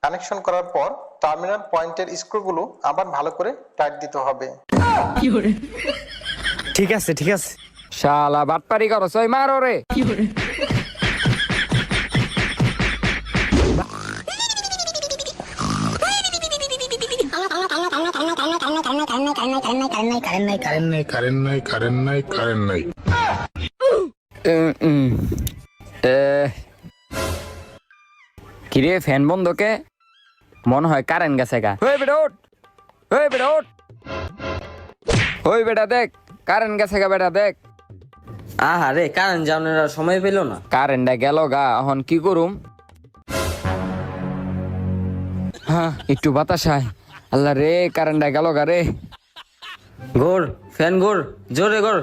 Connection করার পর terminal পয়েন্টের স্ক্রুগুলো আবার ভালো করে টাইট দিতে হবে। ঠিক আছে ঠিক আছে। শালা বাটপারি করো সই মারো রে। কিরে ফ্যান বন্ধকে মনে হয় কারেন্ট গেছে গা। ওই বেটা ওঠ, ওই বেটা ওঠ, ওই বেটা দেখ কারেন্ট গেছে গা। বেটা দেখ আহারে কারেন্ট যাওয়ার আর সময় পেল না। কারেন্টটা গেল গা, এখন কি করুম? হ্যাঁ একটু বাতাস আয়। আল্লাহ রে কারেন্টটা গেল গা রে। ঘোর ফ্যান ঘোর জোরে ঘোর।